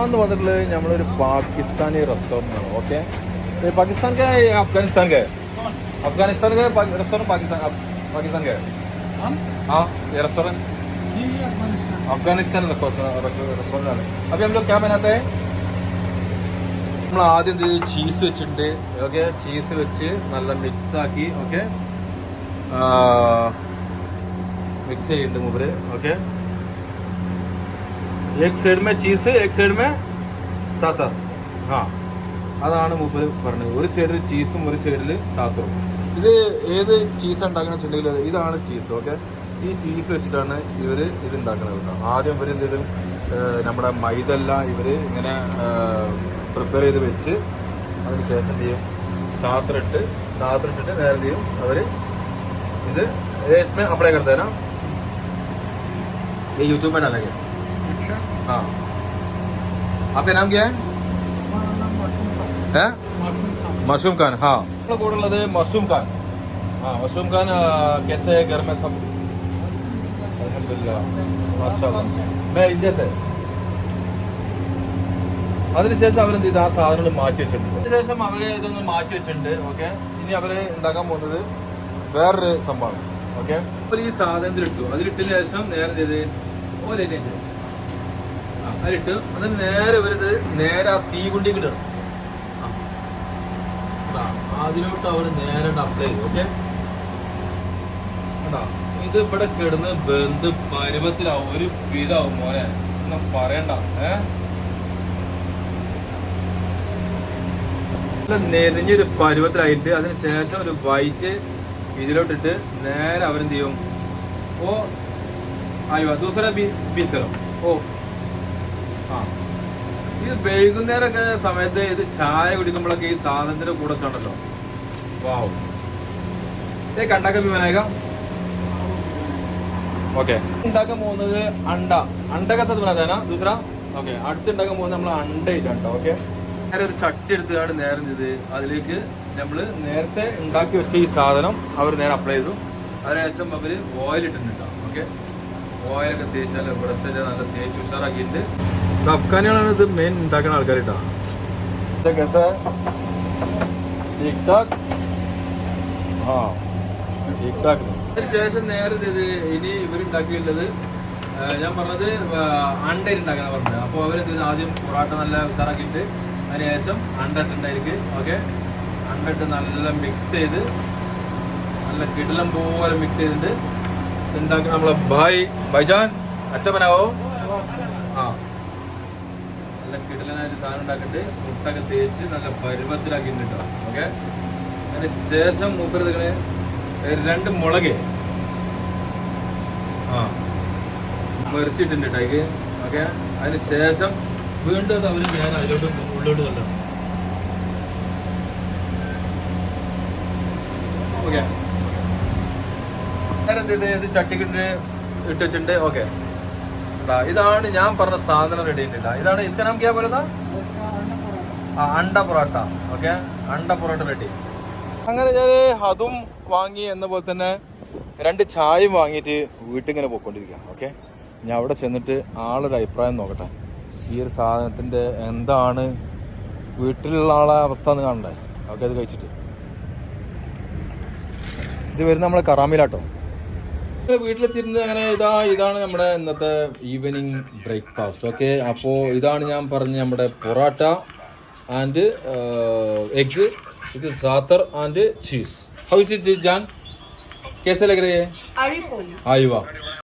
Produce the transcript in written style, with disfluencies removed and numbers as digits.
वന്നിട്ടുള്ള നമ്മളൊരു പാകിസ്ഥാനി റെസ്റ്റോറന്റ് ആണ്. ഓക്കെ, पाकिस्तान का या अफगानिस्तान का है? अफगानिस्तान का रेस्टोरेंट पाकिस्तान का है? हाँ, ये रेस्टोरेंट अफगानिस्तान रेस्टोरेंट ആണ്. अभी हम लोग क्या बनाते हैं? നമ്മൾ ആദ്യം ചീസ് വെച്ചിട്ടുണ്ട്. ഓക്കെ, ചീസ് വെച്ച് നല്ല മിക്സ് ആക്കി. ഓക്കെ, മിക്സ് ചെയ്യുന്നുണ്ട് മൂപ്പര്. ഓക്കെ, एक साइड में ചീസ് एक साइड में സാത്തർ. हाँ, അതാണ് മൂപ്പര് പറഞ്ഞത്. ഒരു സൈഡിൽ ചീസും ഒരു സൈഡിൽ സാത്തറും. ഇത് ഏത് ചീസ് ഉണ്ടാക്കണമെന്ന് വെച്ചിട്ടുണ്ടെങ്കിൽ ഇതാണ് ചീസ്. ഓക്കെ, ഈ ചീസ് വെച്ചിട്ടാണ് ഇവർ ഇത് ഉണ്ടാക്കുന്നത് കേട്ടോ. ആദ്യം ഇവർ എന്ത് ചെയ്തു, നമ്മുടെ മൈദെല്ലാം ഇവർ ഇങ്ങനെ പ്രിപ്പയർ ചെയ്ത് വെച്ച് അതിന് ശേഷം എന്ത് ചെയ്യും, സാത്തറിട്ടിട്ട് നേരെ എന്ത് ചെയ്യും അവർ ഇത് इसमें अप्लाई करते हैं ना, ये यूट्यूब में डालेंगे. हाँ, आपका नाम क्या है? मशरूम खान. हाँ, കൂടെ मशरूम खान. हाँ, मशरूम खान कैसे है घर में सब? अल्हम्दुलिल्लाह, माशाल्लाह. मैं इंडिया से. അതിനുശേഷം അവരെന്ത് ചെയ്ത് ആ സാധനങ്ങൾ മാറ്റി വെച്ചിട്ടുണ്ട്. അതിനുശേഷം അവര് ഇതൊന്ന് മാറ്റി വെച്ചിട്ടുണ്ട്. ഓക്കെ, ഇനി അവര് ഉണ്ടാക്കാൻ പോകുന്നത് വേറൊരു സംഭവമാണ്. ഓക്കെ, അപ്പോൾ ഈ സാധനത്തിലിട്ടു. അതിലിട്ടതിന് ശേഷം നേരെ ചെയ്ത് അതിലിട്ട് അതിന് നേരെ ഇവരിത് നേരെ ആ തീകുണ്ടി കിട്ടണം. അതിലോട്ട് അവർ നേരെ അപ്ലൈ ചെയ്തു. ഓക്കെ, ഇത് ഇവിടെ കിടന്ന് ബന്ധ് പരുവത്തിലാവും, ഒരു വിധാവും മോനെ ഒന്നും പറയണ്ട. നെരിഞ്ഞൊരു പരുവത്തിലായിട്ട് അതിന് ശേഷം ഒരു വൈറ്റ് ഇതിലോട്ടിട്ട് നേരെ അവരെന്ത് ചെയ്യും, ഓ ആയിവാ ദൂസര പീസ് കലോ. ഓ ആ, ഇത് വൈകുന്നേരമൊക്കെ സമയത്ത് ഇത് ചായ കുടിക്കുമ്പോഴൊക്കെ ഈ സാധനത്തിന്റെ കൂടെ ഉണ്ടല്ലോ. വാവ്, ഇത് കണ്ടാക്കാൻ വിമാനായക. ഓക്കെ, ഉണ്ടാക്കാൻ പോകുന്നത് അണ്ടക സത് ബനാതാനാ ദൂസര. ഓക്കെ, അടുത്തുണ്ടാക്കാൻ പോകുന്നത് നമ്മൾ അണ്ട ഇട്ടാണ്. ഓക്കെ, നേരെ ഒരു ചട്ടി എടുത്തുകൊണ്ട് നേരെ ചെയ്ത് അതിലേക്ക് നമ്മൾ നേരത്തെ ഉണ്ടാക്കി വെച്ച ഈ സാധനം അവർ നേരെ അപ്ലൈ ചെയ്തു. അതിനുശേഷം അവർ ഓയിൽ ഇട്ടിട്ടുണ്ടാവും. ഓക്കെ, ഓയിലൊക്കെ തേച്ചാൽ ബ്രഷ് നല്ല തേച്ച് ഉഷാറാക്കിയിട്ട് ഇത് അഫ്ഗാനികളാണ് ഇത് മെയിൻ ഉണ്ടാക്കുന്ന ആൾക്കാരിട്ടാ. അതിനുശേഷം നേരെ ഇത് ഇനി ഇവരുണ്ടാക്കിയുള്ളത് ഞാൻ പറഞ്ഞത് അണ്ട ഉണ്ടാക്കാൻ പറഞ്ഞത്. അപ്പോൾ അവരെന്ത് ആദ്യം പൊറാട്ട നല്ല ഉഷാറാക്കിയിട്ട് അതിനുശേഷം അണ്ടിട്ടുണ്ടായിരിക്കും. ഓക്കെ, അണ്ടിട്ട് നല്ല മിക്സ് ചെയ്ത് നല്ല കിടലം പോലെ മിക്സ് ചെയ്തിട്ട് ഉണ്ടാക്കുന്ന നമ്മളെ ഭായിജാൻ അച്ഛ ബനാവോ. ആ, നല്ല കിടലനായിട്ട് സാധനം ഉണ്ടാക്കിയിട്ട് മുട്ടൊക്കെ തേച്ച് നല്ല പരുവത്തിലാക്കിയിട്ടുണ്ട്. ഓക്കെ, അതിന് ശേഷം മൂപ്പരത്തിങ്ങനെ 2 മുളക് മെറിച്ചിട്ടുണ്ട് ടൈക്ക്. ഓക്കെ, അതിന് ശേഷം വീണ്ടും അത് അവർ ഞാൻ അതിലോട്ട് ഉള്ളോട്ട് തള്ളണം. ഓക്കെ, നേരെന്ത് ചെയ്ത് ഇത് ചട്ടിക്കിട്ട് ഇട്ട് വെച്ചിട്ടുണ്ട്. ഓക്കെ, ഇതാണ് ഞാൻ പറഞ്ഞ സാധനം റെഡി ആയിട്ടില്ല. ഇതാണ് ഇസ്ക നാം ക്യാ പറയുന്ന അണ്ട പൊറോട്ട. ഓക്കെ, അണ്ട പൊറോട്ട റെഡി. അങ്ങനെ ഞാൻ അതും വാങ്ങി എന്ന പോലെ തന്നെ 2 ചായയും വാങ്ങിയിട്ട് വീട്ടിൽ ഇങ്ങനെ പോയിക്കൊണ്ടിരിക്കുക. ഓക്കെ, ഞാൻ അവിടെ ചെന്നിട്ട് ആളൊരു അഭിപ്രായം നോക്കട്ടെ. ഈ ഒരു സാധനത്തിൻ്റെ എന്താണ് വീട്ടിലുള്ള ആളെ അവസ്ഥ എന്ന് കാണണ്ടേ. ഓക്കെ, അത് കഴിച്ചിട്ട് ഇത് വരുന്ന നമ്മളെ കറാമിലാട്ടോ. വീട്ടിലെത്തിയിരുന്നത് അങ്ങനെ ഇതാണ് നമ്മുടെ ഇന്നത്തെ ഈവനിങ് ബ്രേക്ക്ഫാസ്റ്റ്. ഓക്കെ, അപ്പോൾ ഇതാണ് ഞാൻ പറഞ്ഞ നമ്മുടെ പൊറോട്ട ആൻഡ് എഗ്, ഇത് സാത്തർ and cheese. How is it ജാൻ? कैसे लग रही है? आई वाह.